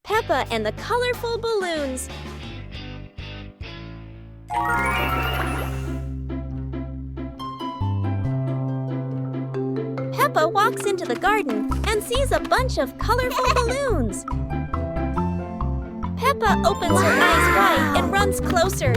Peppa and the colorful balloons. Peppa walks into the garden and sees a bunch of colorful balloons. Peppa opens her eyes wide and runs closer.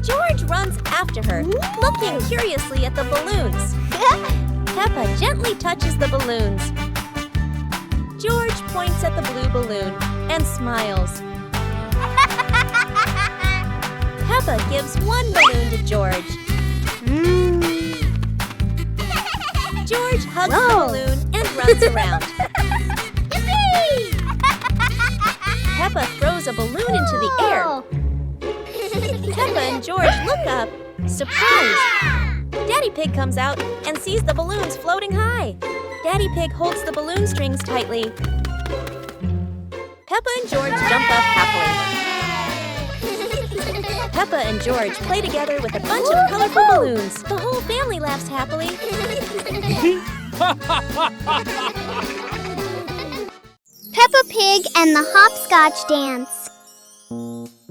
George runs after her, looking curiously at the balloons. Peppa gently touches the balloons. George points at the blue balloon and smiles. Peppa gives one balloon to George. George hugs the balloon and runs around. Peppa throws a balloon into the air. Peppa and George look up, surprised. Daddy Pig comes out and sees the balloons floating high. Daddy Pig holds the balloon strings tightly. Peppa and George jump up happily. Peppa and George play together with a bunch of colorful balloons. The whole family laughs happily. Peppa Pig and the Hopscotch Dance.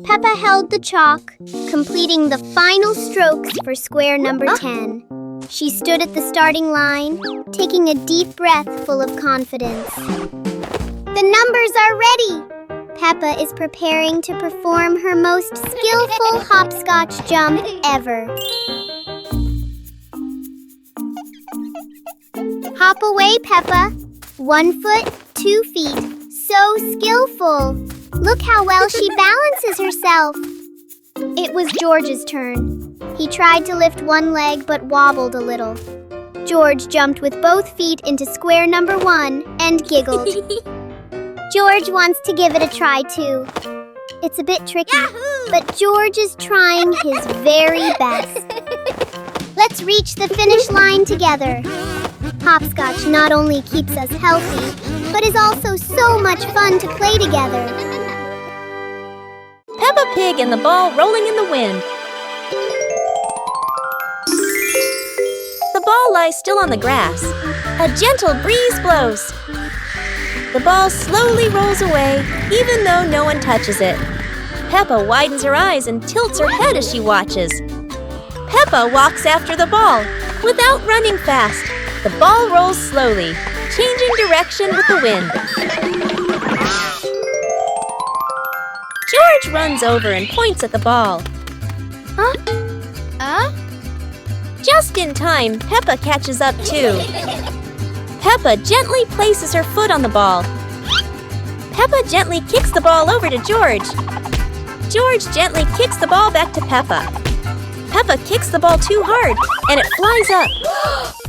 Peppa held the chalk, completing the final strokes for square number 10. She stood at the starting line, taking a deep breath full of confidence. The numbers are ready! Peppa is preparing to perform her most skillful hopscotch jump ever. Hop away, Peppa. 1 foot, 2 feet. So skillful. Look how well she balances herself. It was George's turn. He tried to lift one leg but wobbled a little. George jumped with both feet into square number 1 and giggled. George wants to give it a try too. It's a bit tricky, but George is trying his very best. Let's reach the finish line together. Hopscotch not only keeps us healthy, but is also so much fun to play together. Peppa Pig and the ball rolling in the wind. The ball lies still on the grass. A gentle breeze blows. The ball slowly rolls away, even though no one touches it. Peppa widens her eyes and tilts her head as she watches. Peppa walks after the ball, without running fast. The ball rolls slowly, changing direction with the wind. George runs over and points at the ball. Just in time, Peppa catches up too. Peppa gently places her foot on the ball. Peppa gently kicks the ball over to George. George gently kicks the ball back to Peppa. Peppa kicks the ball too hard, and it flies up.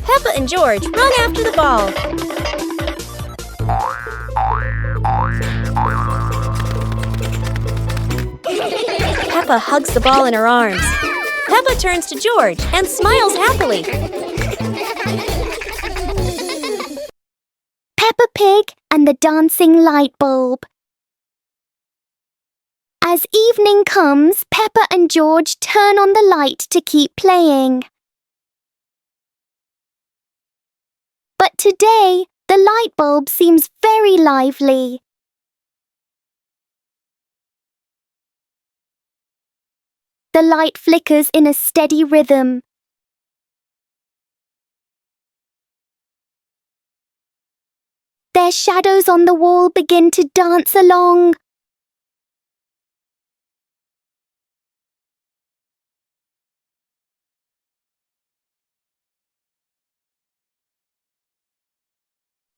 Peppa and George run after the ball. Peppa hugs the ball in her arms. Peppa turns to George and smiles happily. Peppa Pig and the dancing light bulb. As evening comes, Peppa and George turn on the light to keep playing. But today, the light bulb seems very lively. The light flickers in a steady rhythm. Their shadows on the wall begin to dance along.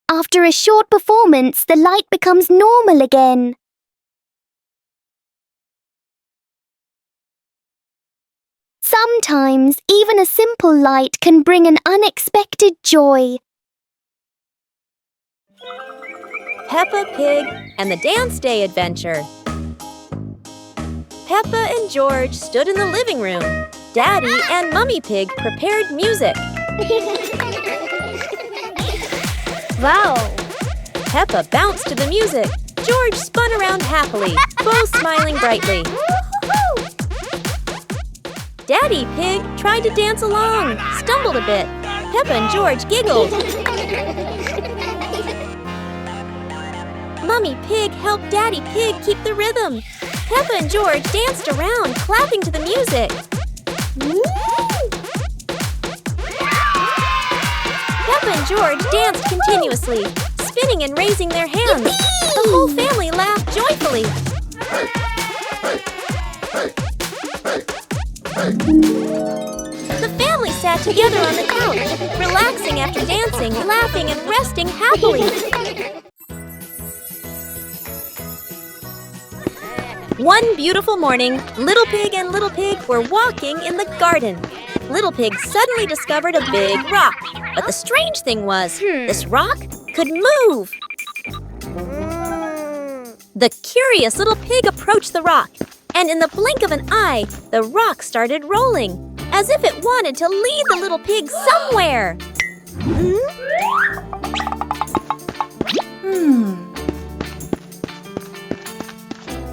After a short performance, the light becomes normal again. Sometimes, even a simple light can bring an unexpected joy. Peppa Pig and the Dance Day Adventure. Peppa and George stood in the living room. Daddy and Mummy Pig prepared music. Wow! Peppa bounced to the music. George spun around happily, both smiling brightly. Daddy Pig tried to dance along, stumbled a bit. Peppa and George giggled. Mummy Pig helped Daddy Pig keep the rhythm. Peppa and George danced around, clapping to the music. Peppa and George danced continuously, spinning and raising their hands. The whole family laughed joyfully. The family sat together on the couch, relaxing after dancing, laughing and resting happily. One beautiful morning, Little Pig and Little Pig were walking in the garden. Little Pig suddenly discovered a big rock. But the strange thing was, this rock could move. The curious Little Pig approached the rock, and in the blink of an eye, the rock started rolling, as if it wanted to lead the Little Pig somewhere.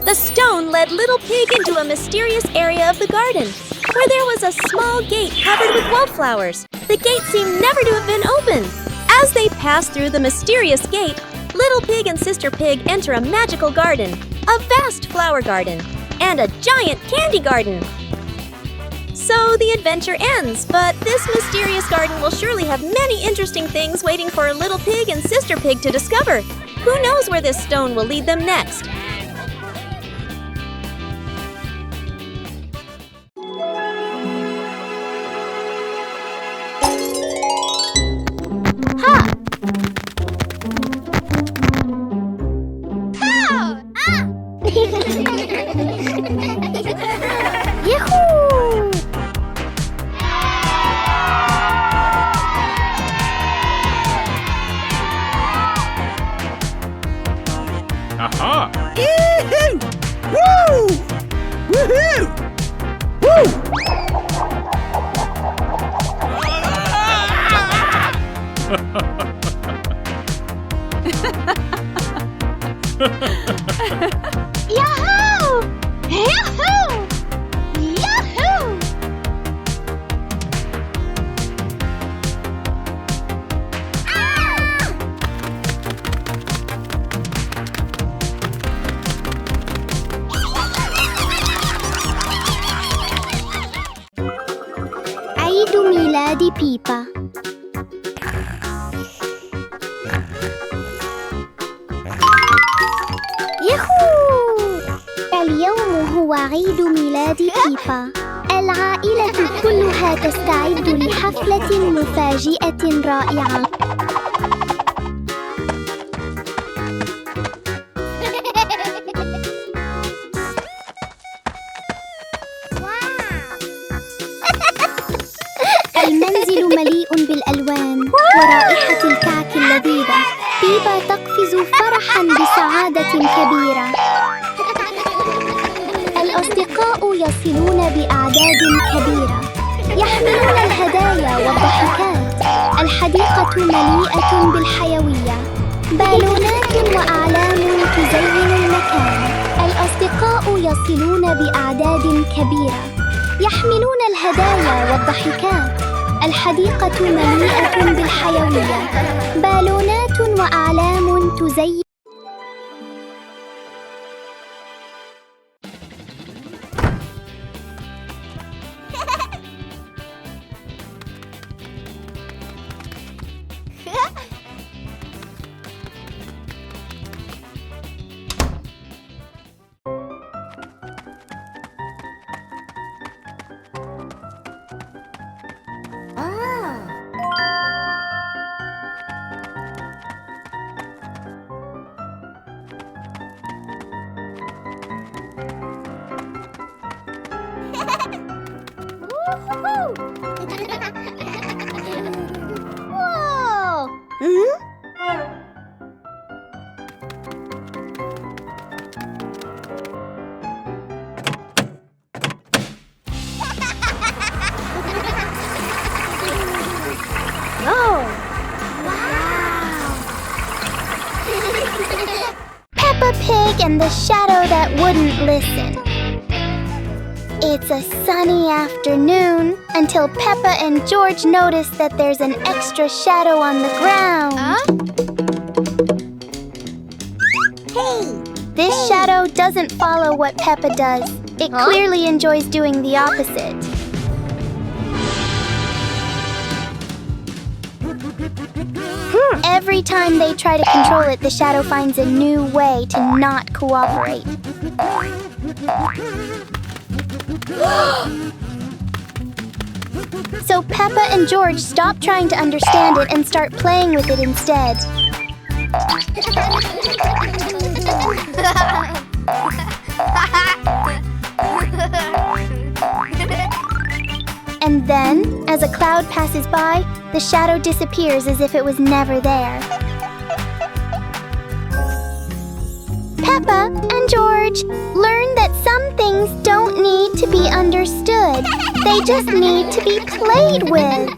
The stone led Little Pig into a mysterious area of the garden, where there was a small gate covered with wildflowers. The gate seemed never to have been opened. As they passed through the mysterious gate, Little Pig and Sister Pig enter a magical garden, a vast flower garden, and a giant candy garden. So the adventure ends, but this mysterious garden will surely have many interesting things waiting for Little Pig and Sister Pig to discover. Who knows where this stone will lead them next? Aha! Yee-hoo! Woo! Woohoo! Woo! Yahoo! Yahoo! Yahoo! عيد ميلاد بيبا. ياهو! اليوم هو عيد ميلاد بيبا. العائلة كلها تستعد لحفلة مفاجئة رائعة. المنزل مليء بالألوان ورائحة الكعك اللذيذة. بيبا تقفز فرحاً بسعادة كبيرة. الأصدقاء يصلون بأعداد كبيرة، يحملون الهدايا والضحكات. الحديقة مليئة بالحيوية، بالونات وأعلام تزين المكان. الأصدقاء يصلون بأعداد كبيرة، يحملون الهدايا والضحكات. الحديقة مليئة بالحيوية، بالونات وأعلام تزين. Whoa! snake and the shadow that wouldn't listen. It's a sunny afternoon until Peppa and George notice that there's an extra shadow on the ground. This shadow doesn't follow what Peppa does. It clearly enjoys doing the opposite. Every time they try to control it, the shadow finds a new way to not cooperate. So Peppa and George stop trying to understand it and start playing with it instead. And then, as a cloud passes by, the shadow disappears as if it was never there. Peppa and George learn that some things don't need to be understood. They just need to be played with.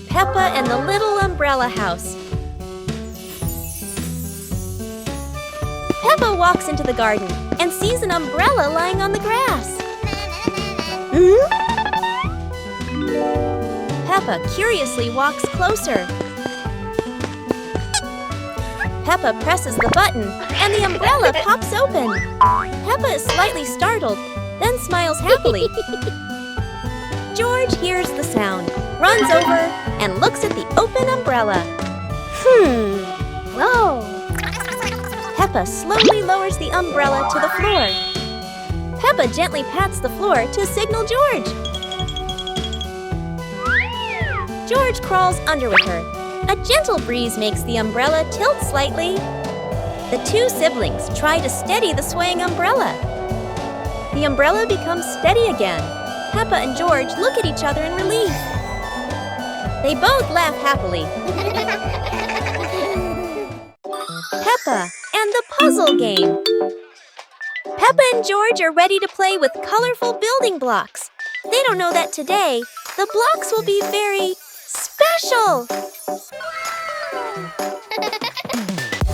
Peppa and the Little Umbrella House. Peppa walks into the garden and sees an umbrella lying on the grass. Peppa curiously walks closer. Peppa presses the button and the umbrella pops open. Peppa is slightly startled, then smiles happily. George hears the sound, runs over, and looks at the open umbrella. Whoa! Peppa slowly lowers the umbrella to the floor. Peppa gently pats the floor to signal George. George crawls under with her. A gentle breeze makes the umbrella tilt slightly. The two siblings try to steady the swaying umbrella. The umbrella becomes steady again. Peppa and George look at each other in relief. They both laugh happily. Peppa and the puzzle game. Peppa and George are ready to play with colorful building blocks. They don't know that today, the blocks will be very special.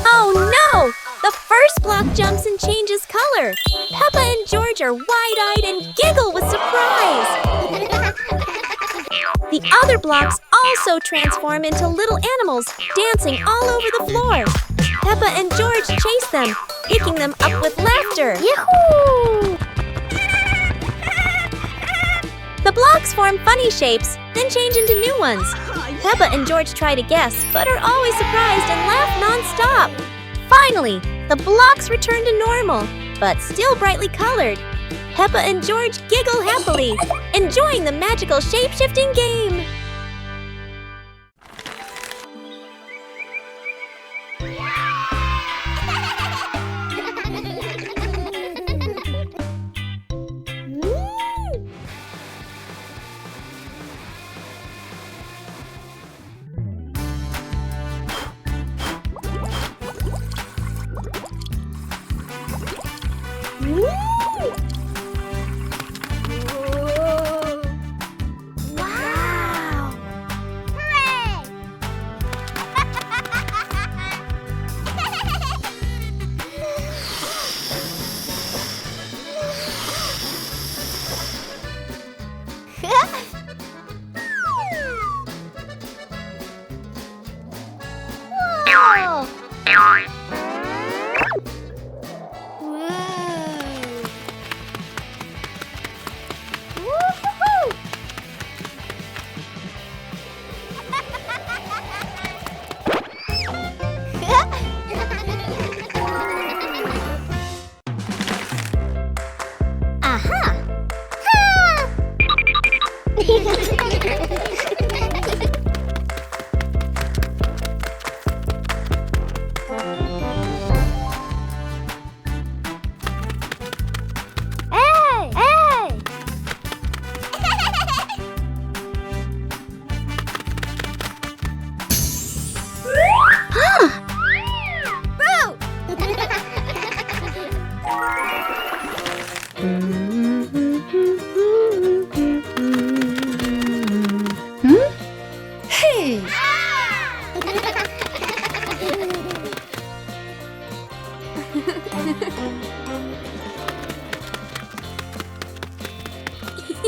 Oh no! The first block jumps and changes color. Peppa and George are wide-eyed and giggle with surprise. The other blocks also transform into little animals, dancing all over the floor. Peppa and George chase them, picking them up with laughter. Yahoo! The blocks form funny shapes, then change into new ones. Peppa and George try to guess, but are always surprised and laugh non-stop. Finally, the blocks return to normal, but still brightly colored. Peppa and George giggle happily, enjoying the magical shape-shifting game. Wow!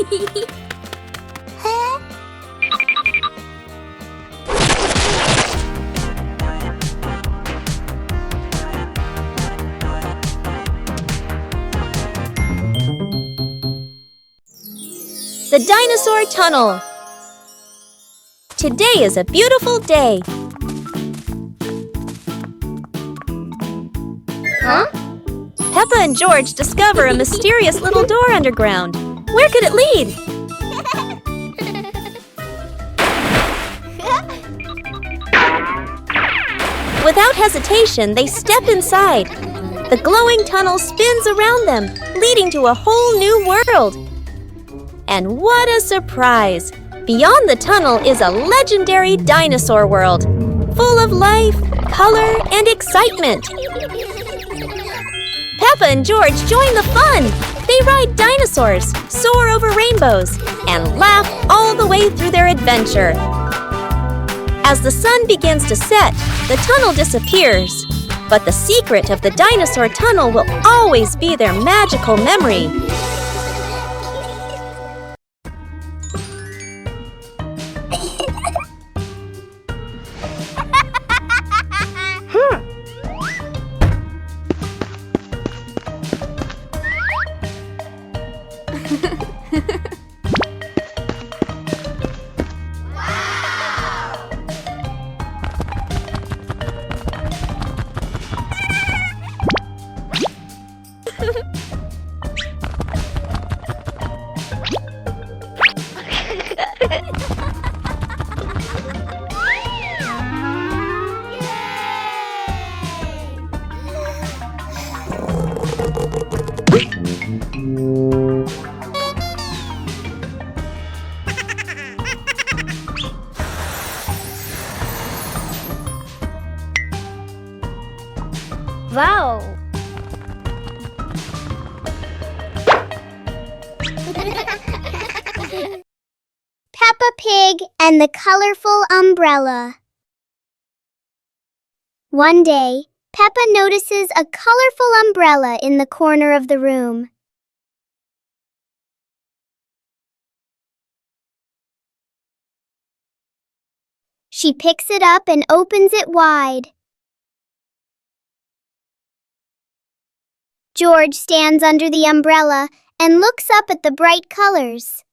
The Dinosaur Tunnel. Today is a beautiful day. Huh? Peppa and George discover a mysterious little door underground. Where could it lead? Without hesitation, they step inside. The glowing tunnel spins around them, leading to a whole new world. And what a surprise! Beyond the tunnel is a legendary dinosaur world, full of life, color, and excitement. Peppa and George join the fun. They ride dinosaurs, soar over rainbows, and laugh all the way through their adventure. As the sun begins to set, the tunnel disappears. But the secret of the dinosaur tunnel will always be their magical memory. Wow! Peppa Pig and the colorful umbrella. One day, Peppa notices a colorful umbrella in the corner of the room. She picks it up and opens it wide. George stands under the umbrella and looks up at the bright colors.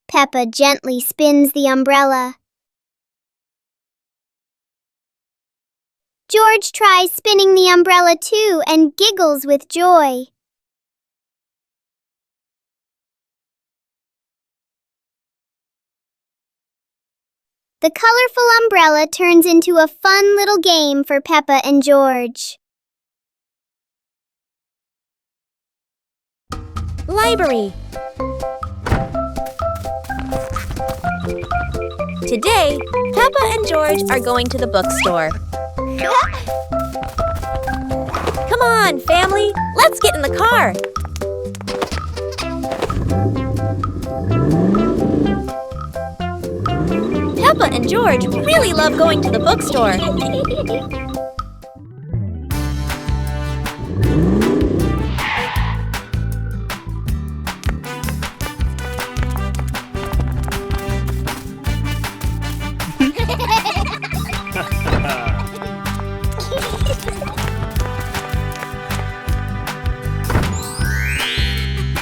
Peppa gently spins the umbrella. George tries spinning the umbrella too and giggles with joy. The colorful umbrella turns into a fun little game for Peppa and George. Library. Today, Peppa and George are going to the bookstore. Come on, family, let's get in the car. Peppa and George really love going to the bookstore.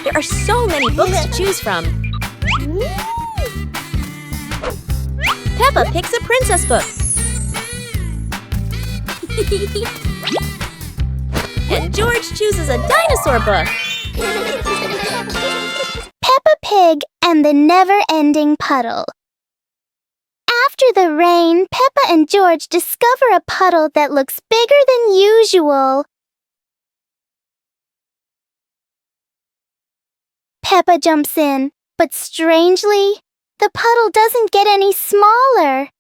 There are so many books to choose from. Peppa picks a princess book. And George chooses a dinosaur book. Peppa Pig and the never-ending puddle. After the rain, Peppa and George discover a puddle that looks bigger than usual. Peppa jumps in, but strangely, the puddle doesn't get any smaller.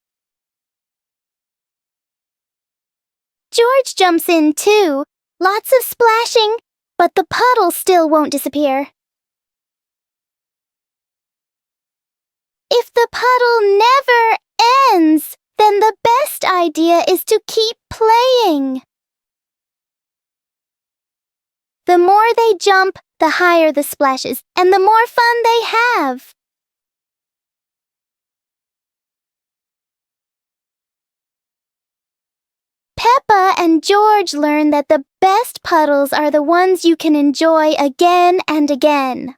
George jumps in too, lots of splashing, but the puddle still won't disappear. If the puddle never ends, then the best idea is to keep playing. The more they jump, the higher the splashes, and the more fun they have. Peppa and George learn that the best puddles are the ones you can enjoy again and again.